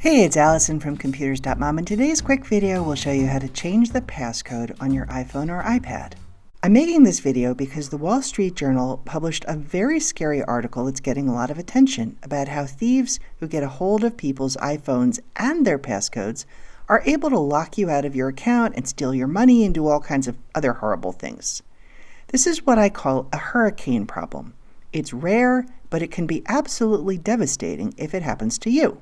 Hey, it's Allison from Computers.mom, and today's quick video will show you how to change the passcode on your iPhone or iPad. I'm making this video because the Wall Street Journal published a very scary article that's getting a lot of attention about how thieves who get a hold of people's iPhones and their passcodes are able to lock you out of your account and steal your money and do all kinds of other horrible things. This is what I call a hurricane problem. It's rare, but it can be absolutely devastating if it happens to you.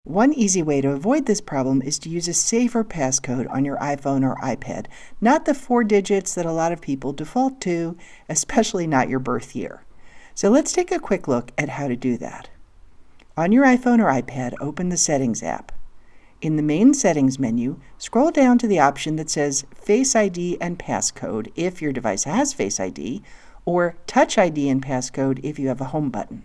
One easy way to avoid this problem is to use a safer passcode on your iPhone or iPad, not the 4 digits that a lot of people default to, especially not your birth year. So let's take a quick look at how to do that. On your iPhone or iPad, open the Settings app. In the main Settings menu, scroll down to the option that says Face ID and Passcode if your device has Face ID, or Touch ID and Passcode if you have a home button.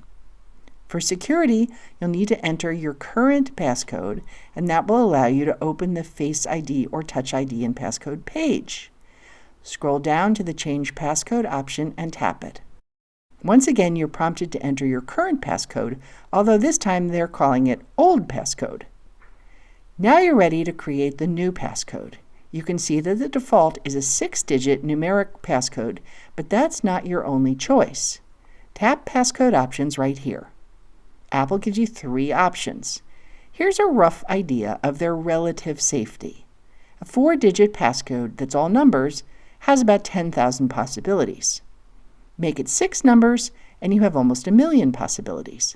For security, you'll need to enter your current passcode, and that will allow you to open the Face ID or Touch ID and Passcode page. Scroll down to the Change Passcode option and tap it. Once again, you're prompted to enter your current passcode, although this time they're calling it Old Passcode. Now you're ready to create the new passcode. You can see that the default is a 6-digit numeric passcode, but that's not your only choice. Tap Passcode Options right here. Apple gives you 3 options. Here's a rough idea of their relative safety. A 4-digit passcode that's all numbers has about 10,000 possibilities. Make it 6 numbers and you have almost 1 million possibilities.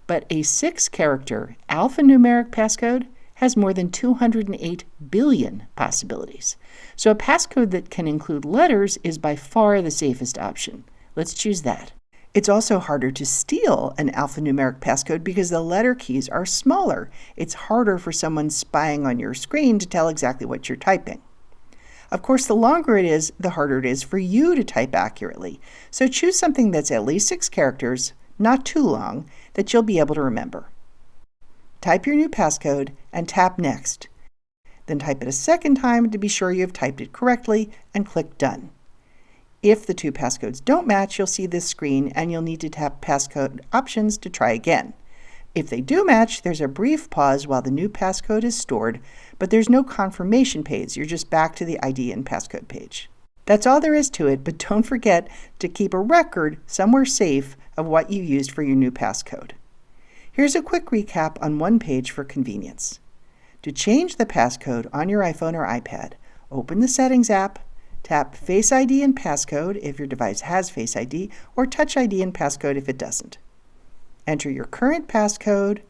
But a 6-character alphanumeric passcode has more than 208 billion possibilities. So a passcode that can include letters is by far the safest option. Let's choose that. It's also harder to steal an alphanumeric passcode because the letter keys are smaller. It's harder for someone spying on your screen to tell exactly what you're typing. Of course, the longer it is, the harder it is for you to type accurately. So choose something that's at least 6 characters, not too long, that you'll be able to remember. Type your new passcode and tap Next. Then type it a second time to be sure you've typed it correctly and click Done. If the 2 passcodes don't match, you'll see this screen and you'll need to tap Passcode Options to try again. If they do match, there's a brief pause while the new passcode is stored, but there's no confirmation page. You're just back to the ID and passcode page. That's all there is to it, but don't forget to keep a record somewhere safe of what you used for your new passcode. Here's a quick recap on one page for convenience. To change the passcode on your iPhone or iPad, open the Settings app, tap Face ID and Passcode if your device has Face ID, or Touch ID and Passcode if it doesn't. Enter your current passcode,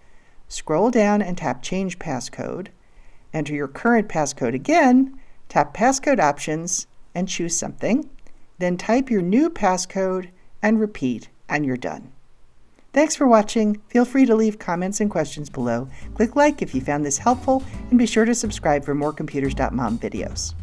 scroll down and tap Change Passcode. Enter your current passcode again, tap Passcode Options and choose something. Then type your new passcode and repeat, and you're done. Thanks for watching. Feel free to leave comments and questions below. Click like if you found this helpful, and be sure to subscribe for more Computers.mom videos.